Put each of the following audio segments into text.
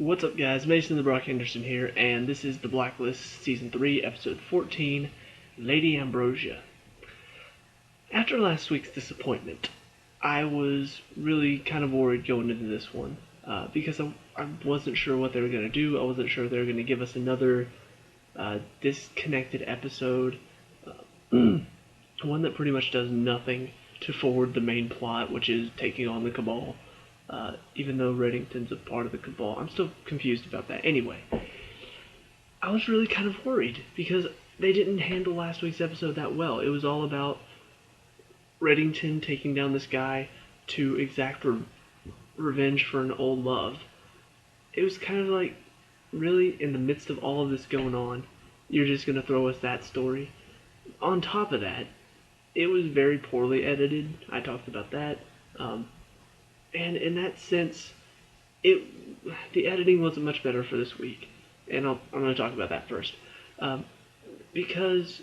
What's up, guys? Mason the Brock Henderson here, and this is the Blacklist Season 3, Episode 14, Lady Ambrosia. After last week's disappointment, I was really kind of worried going into this one, because I wasn't sure what they were going to do. I wasn't sure they were going to give us another disconnected episode, one that pretty much does nothing to forward the main plot, which is taking on the Cabal. Even though Reddington's a part of the Cabal, I'm still confused about that. Anyway, I was really kind of worried because they didn't handle last week's episode that well. It was all about Reddington taking down this guy to exact revenge for an old love. It was kind of like, really, in the midst of all of this going on, you're just going to throw us that story? On top of that, it was very poorly edited. I talked about that. And in that sense, the editing wasn't much better for this week. And I'm going to talk about that first. Because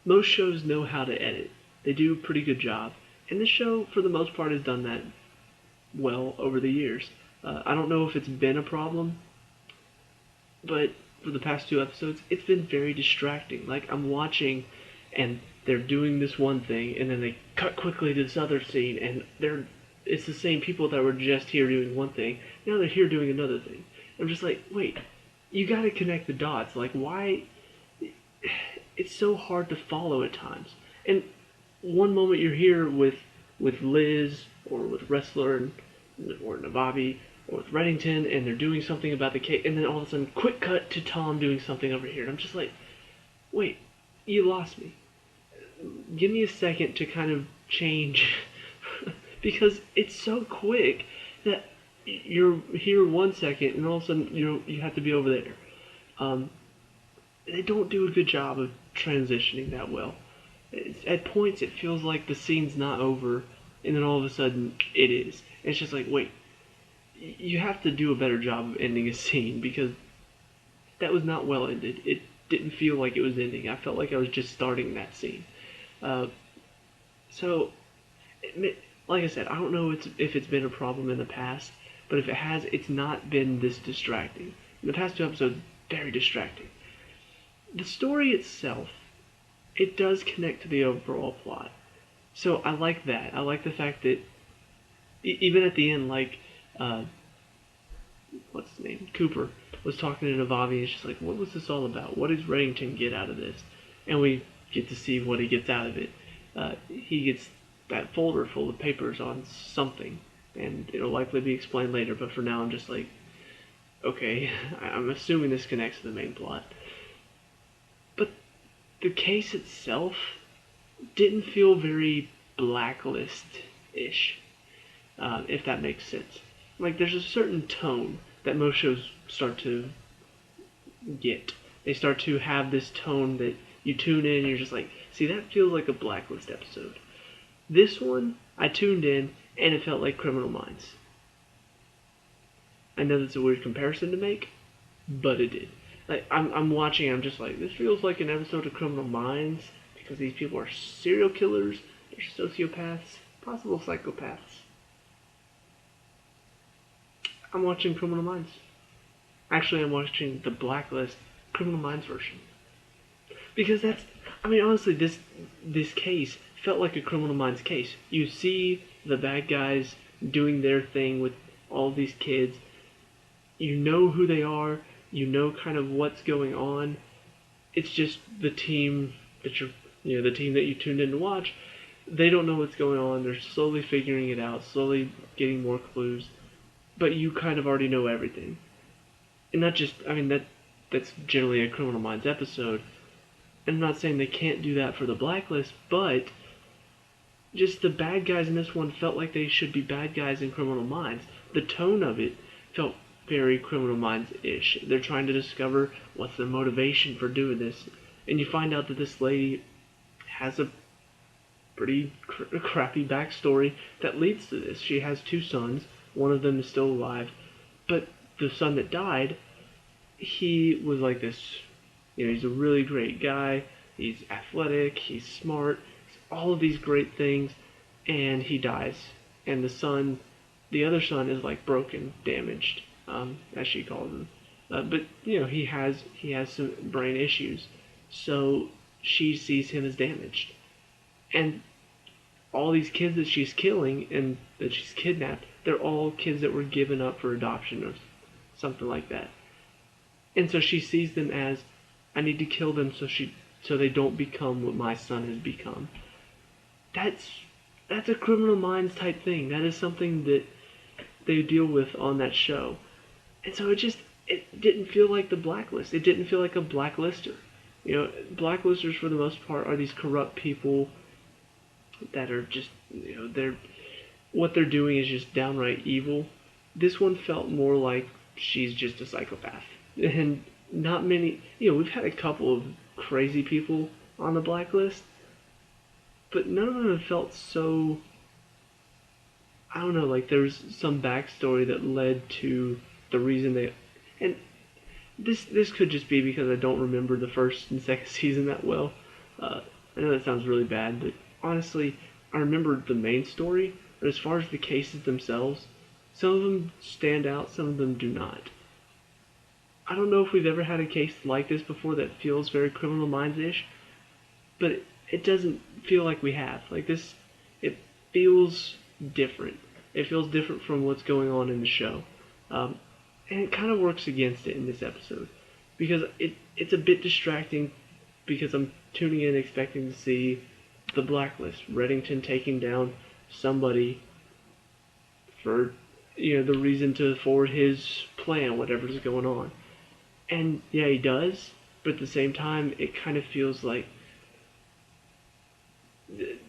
most shows know how to edit. They do a pretty good job. And this show, for the most part, has done that well over the years. I don't know if it's been a problem, but for the past two episodes, it's been very distracting. Like, I'm watching, and they're doing this one thing, and then they cut quickly to this other scene, and it's the same people that were just here doing one thing. Now they're here doing another thing. I'm just like, wait, you gotta connect the dots. Like, why? It's so hard to follow at times. And one moment you're here with Liz, or with Wrestler, or Navabi, or with Reddington, and they're doing something about the case, and then all of a sudden, quick cut to Tom doing something over here. And I'm just like, wait, you lost me. Give me a second to kind of change. Because it's so quick that you're here 1 second and all of a sudden you have to be over there. They don't do a good job of transitioning that well. At points it feels like the scene's not over, and then all of a sudden it is. And it's just like, wait, you have to do a better job of ending a scene, because that was not well ended. It didn't feel like it was ending. I felt like I was just starting that scene. Like I said, I don't know if it's been a problem in the past, but if it has, it's not been this distracting. In the past two episodes, very distracting. The story itself, it does connect to the overall plot. So I like that. I like the fact that even at the end, like, what's his name? Cooper was talking to Navabi, and it's just like, what was this all about? What does Reddington get out of this? And we get to see what he gets out of it. He gets that folder full of papers on something, and it'll likely be explained later, but for now I'm just like, okay, I'm assuming this connects to the main plot. But the case itself didn't feel very Blacklist-ish, if that makes sense. Like, there's a certain tone that most shows start to get. They start to have this tone that you tune in and you're just like, see, that feels like a Blacklist episode. This one, I tuned in, and it felt like Criminal Minds. I know that's a weird comparison to make, but it did. Like, I'm watching, I'm just like, this feels like an episode of Criminal Minds, because these people are serial killers, they're sociopaths, possible psychopaths. I'm watching Criminal Minds. Actually, I'm watching the Blacklist Criminal Minds version. Because honestly, this case felt like a Criminal Minds case. You see the bad guys doing their thing with all these kids. You know who they are. You know kind of what's going on. It's just the team that the team that you tuned in to watch. They don't know what's going on. They're slowly figuring it out, slowly getting more clues. But you kind of already know everything. And that's generally a Criminal Minds episode. And I'm not saying they can't do that for the Blacklist, but just the bad guys in this one felt like they should be bad guys in Criminal Minds. The tone of it felt very Criminal Minds-ish. They're trying to discover what's their motivation for doing this. And you find out that this lady has a pretty crappy backstory that leads to this. She has two sons. One of them is still alive. But the son that died, he was like this, he's a really great guy. He's athletic. He's smart. All of these great things, and he dies. And the other son is like broken, damaged, as she calls him. But he has some brain issues, so she sees him as damaged, and all these kids that she's killing and that she's kidnapped, they're all kids that were given up for adoption or something like that. And so she sees them as, I need to kill them so they don't become what my son has become. That's a Criminal Minds type thing. That is something that they deal with on that show. And so it didn't feel like the Blacklist. It didn't feel like a blacklister. Blacklisters for the most part are these corrupt people that are just, what they're doing is just downright evil. This one felt more like she's just a psychopath. And not many, we've had a couple of crazy people on the Blacklist, but none of them have felt so, I don't know, like there's some backstory that led to the reason they, and this could just be because I don't remember the first and second season that well. I know that sounds really bad, but honestly, I remember the main story, but as far as the cases themselves, some of them stand out, some of them do not. I don't know if we've ever had a case like this before that feels very Criminal Minds-ish, but it doesn't feel like we have. Like this, it feels different. It feels different from what's going on in the show. And it kind of works against it in this episode, because it's a bit distracting, because I'm tuning in expecting to see the Blacklist, Reddington taking down somebody for, the reason to forward his plan, whatever's going on. And yeah, he does, but at the same time, it kind of feels like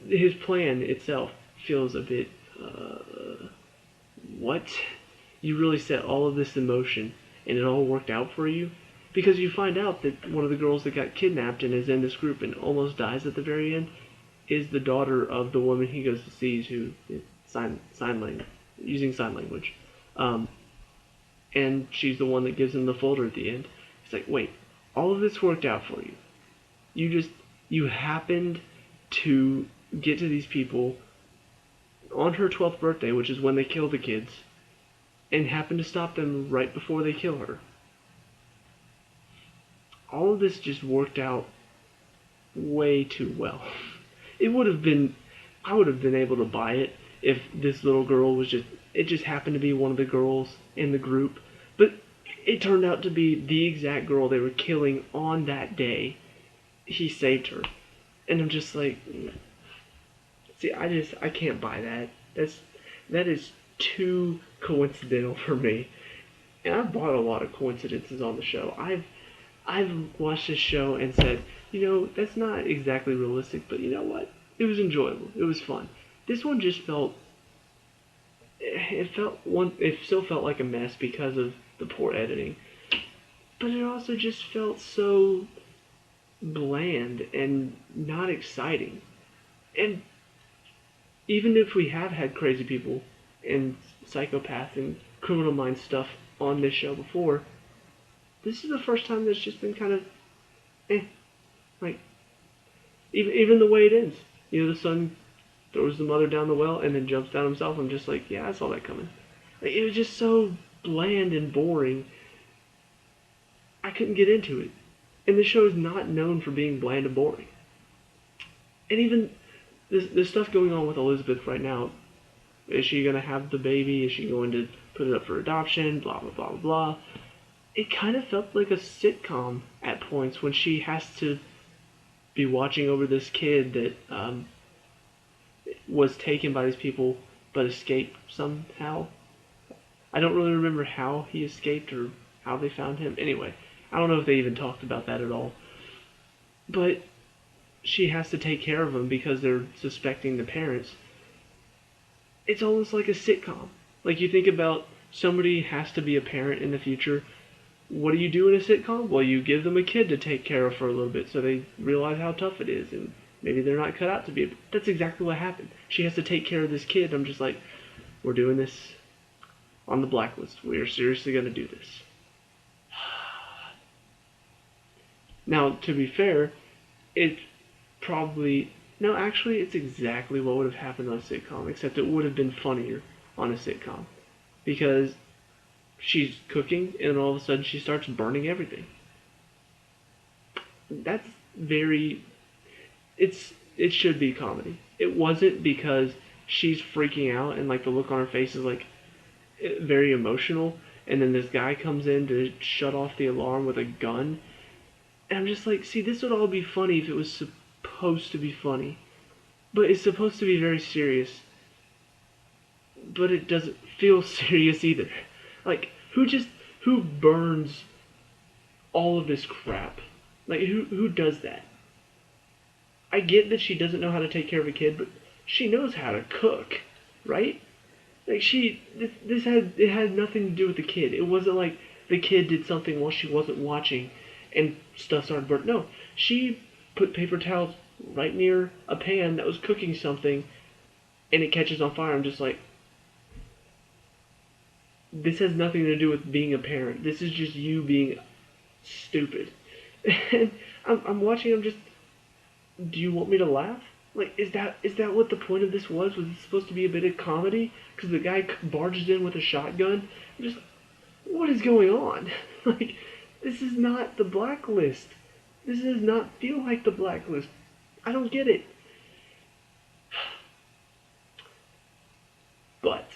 his plan itself feels a bit, what? You really set all of this in motion, and it all worked out for you? Because you find out that one of the girls that got kidnapped and is in this group and almost dies at the very end is the daughter of the woman he goes to see, who is using sign language. And she's the one that gives him the folder at the end. It's like, wait, all of this worked out for you. You happened to get to these people on her 12th birthday, which is when they kill the kids, and happen to stop them right before they kill her. All of this just worked out way too well. I would have been able to buy it if this little girl it just happened to be one of the girls in the group, but it turned out to be the exact girl they were killing on that day. He saved her. And I'm just like, see, I can't buy that. That is too coincidental for me. And I've bought a lot of coincidences on the show. I've watched this show and said, that's not exactly realistic, but you know what? It was enjoyable. It was fun. This one just it still felt like a mess because of the poor editing. But it also just felt so bland and not exciting. And even if we have had crazy people and psychopaths and Criminal Minds stuff on this show before, this is the first time that's just been kind of like, even the way it ends. The son throws the mother down the well and then jumps down himself. I'm just like, yeah, I saw that coming. Like, it was just so bland and boring. I couldn't get into it. And the show is not known for being bland and boring. And even the stuff going on with Elizabeth right now, is she going to have the baby? Is she going to put it up for adoption? Blah, blah, blah, blah. It kind of felt like a sitcom at points when she has to be watching over this kid that was taken by these people but escaped somehow. I don't really remember how he escaped or how they found him. Anyway, I don't know if they even talked about that at all. But she has to take care of him because they're suspecting the parents. It's almost like a sitcom. Like, you think about somebody has to be a parent in the future. What do you do in a sitcom? Well, you give them a kid to take care of for a little bit so they realize how tough it is, and maybe they're not cut out to be. That's exactly what happened. She has to take care of this kid. I'm just like, we're doing this on the Blacklist. We are seriously going to do this. Now, to be fair, it's probably... No, actually, it's exactly what would have happened on a sitcom, except it would have been funnier on a sitcom. Because she's cooking, and all of a sudden she starts burning everything. That's very. It should be comedy. It wasn't because she's freaking out and like the look on her face is like very emotional, and then this guy comes in to shut off the alarm with a gun, and I'm just like, see, this would all be funny if it was supposed to be funny, but it's supposed to be very serious, but it doesn't feel serious either. Like, who burns all of this crap? Like, who does that? I get that she doesn't know how to take care of a kid, but she knows how to cook, right? Like it had nothing to do with the kid. It wasn't like the kid did something while she wasn't watching, and stuff started burning. No, she put paper towels right near a pan that was cooking something, and it catches on fire. I'm just like, this has nothing to do with being a parent. This is just you being stupid. And I'm watching. I'm just, do you want me to laugh? Like, is that what the point of this was? Was it supposed to be a bit of comedy? Because the guy barges in with a shotgun. I'm just, what is going on? Like, this is not the Blacklist. This does not feel like the Blacklist. I don't get it. But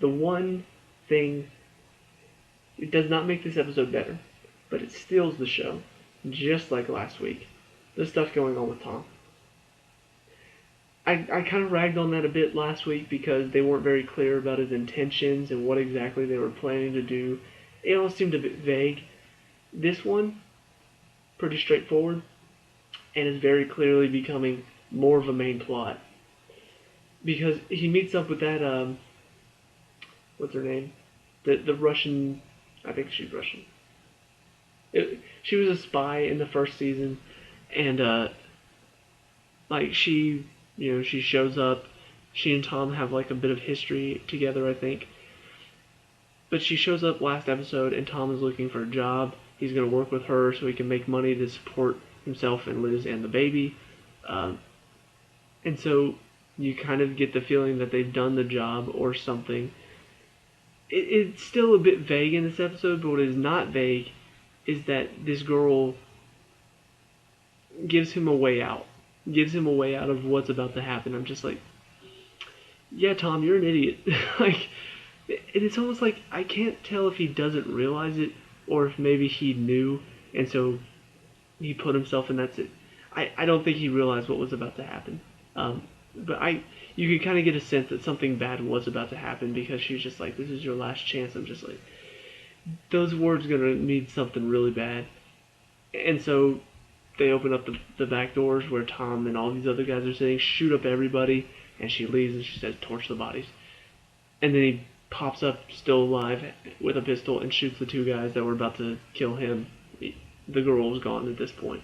the one thing, it does not make this episode better, but it steals the show, just like last week. The stuff going on with Tom. I kind of ragged on that a bit last week because they weren't very clear about his intentions and what exactly they were planning to do. It all seemed a bit vague. This one, pretty straightforward, and is very clearly becoming more of a main plot. Because he meets up with that, what's her name? The Russian, I think she's Russian. She was a spy in the first season, and, like, she shows up. She and Tom have like a bit of history together, I think. But she shows up last episode, and Tom is looking for a job. He's going to work with her so he can make money to support himself and Liz and the baby. And so you kind of get the feeling that they've done the job or something. It's still a bit vague in this episode, but what is not vague is that this girl gives him a way out. Gives him a way out of what's about to happen. I'm just like, yeah, Tom, you're an idiot. Like, and it's almost like I can't tell if he doesn't realize it or if maybe he knew and so he put himself in that situation. I don't think he realized what was about to happen. But you could kind of get a sense that something bad was about to happen because she was just like, this is your last chance. I'm just like, those words are going to mean something really bad. And so they open up the back doors where Tom and all these other guys are sitting, shoot up everybody, and she leaves and she says, torch the bodies. And then he pops up, still alive, with a pistol and shoots the two guys that were about to kill him. The girl was gone at this point.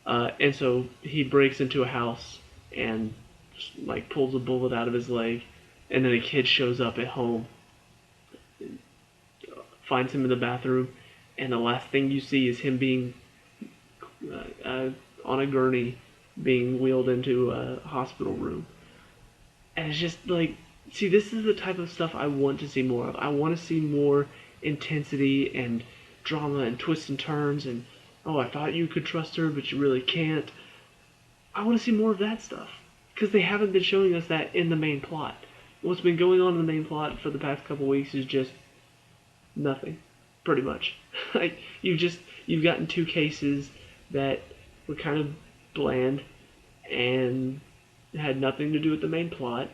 And so he breaks into a house and like pulls a bullet out of his leg, and then a kid shows up at home, finds him in the bathroom, and the last thing you see is him being on a gurney, being wheeled into a hospital room. And it's just like, see, this is the type of stuff I want to see more of. I want to see more intensity and drama and twists and turns and, oh, I thought you could trust her, but you really can't. I want to see more of that stuff. Because they haven't been showing us that in the main plot. What's been going on in the main plot for the past couple weeks is just nothing, pretty much. Like, you've gotten two cases that were kind of bland and had nothing to do with the main plot.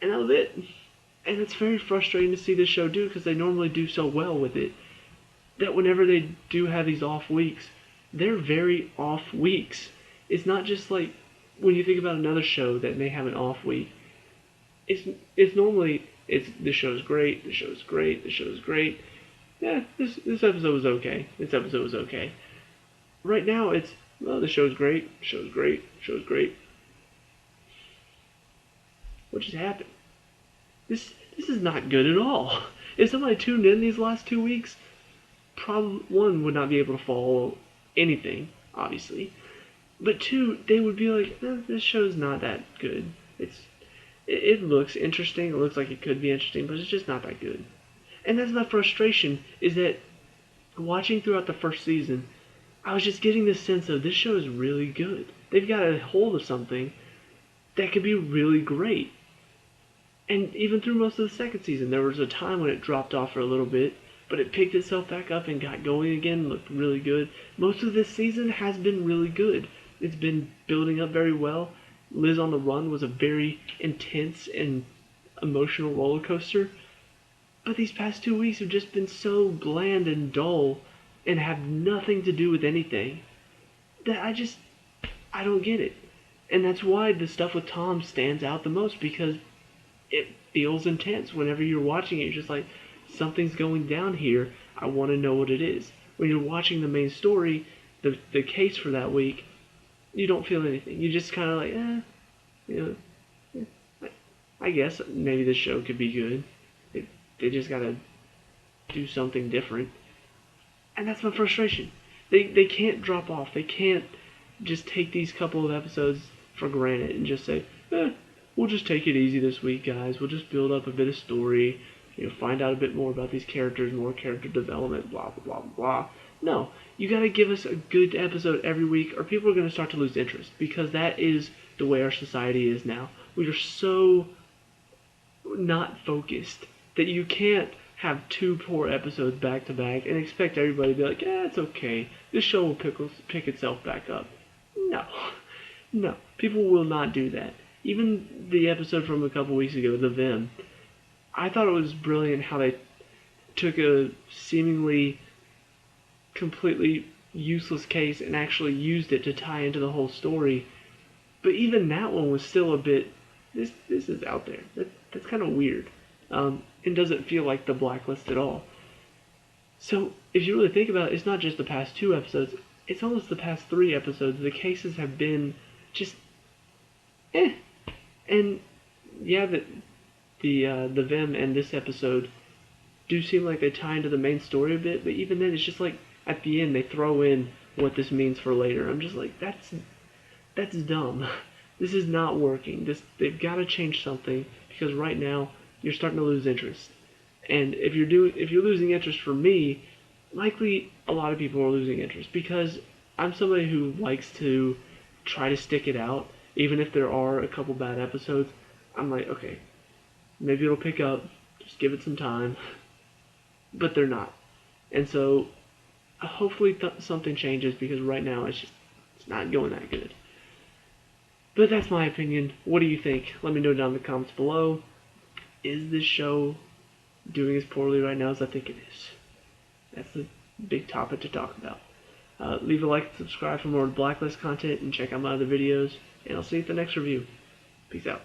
And that was it. And it's very frustrating to see this show do, because they normally do so well with it, that whenever they do have these off weeks, they're very off weeks. It's not just like when you think about another show that may have an off week. It's normally this show's great, this show's great, this show's great. Yeah, this episode was okay. This episode was okay. Right now it's, well, the show's great, show's great, show's great. What just happened? This is not good at all. If somebody tuned in these last 2 weeks, probably one, would not be able to follow anything, obviously. But two, they would be like, this show's not that good. It looks interesting. It looks like it could be interesting, but it's just not that good. And that's my frustration, is that watching throughout the first season, I was just getting this sense of this show is really good. They've got a hold of something that could be really great. And even through most of the second season, there was a time when it dropped off for a little bit, but it picked itself back up and got going again, looked really good. Most of this season has been really good. It's been building up very well. Liz on the Run was a very intense and emotional roller coaster. But these past 2 weeks have just been so bland and dull and have nothing to do with anything that I don't get it. And that's why the stuff with Tom stands out the most, because it feels intense. Whenever you're watching it, you're just like, something's going down here. I want to know what it is. When you're watching the main story, the case for that week, you don't feel anything. You just kind of like, I guess maybe this show could be good. They just gotta do something different. And that's my frustration. They can't drop off. They can't just take these couple of episodes for granted and just say, we'll just take it easy this week, guys. We'll just build up a bit of story, find out a bit more about these characters, more character development, blah, blah, blah, blah. No, you gotta give us a good episode every week, or people are gonna start to lose interest, because that is the way our society is now. We are so not focused that you can't have 2 poor episodes back to back and expect everybody to be like, it's okay. This show will pick itself back up. No. People will not do that. Even the episode from a couple weeks ago, The Vim, I thought it was brilliant how they took a seemingly completely useless case and actually used it to tie into the whole story. But even that one was still a bit, this is out there. That's kind of weird. And doesn't feel like the Blacklist at all. So, if you really think about it, it's not just the past 2 episodes, it's almost the past 3 episodes. The cases have been just, And, yeah, the Vim and this episode do seem like they tie into the main story a bit, but even then, it's just like, at the end, they throw in what this means for later. I'm just like, that's dumb. This is not working. They've got to change something, because right now, you're starting to lose interest. And if you're losing interest for me, likely a lot of people are losing interest, because I'm somebody who likes to try to stick it out, even if there are a couple bad episodes. I'm like, okay, maybe it'll pick up, just give it some time. But they're not. And so, hopefully something changes, because right now it's not going that good. But that's my opinion. What do you think? Let me know down in the comments below. Is this show doing as poorly right now as I think it is? That's a big topic to talk about. Leave a like and subscribe for more Blacklist content, and check out my other videos. And I'll see you at the next review. Peace out.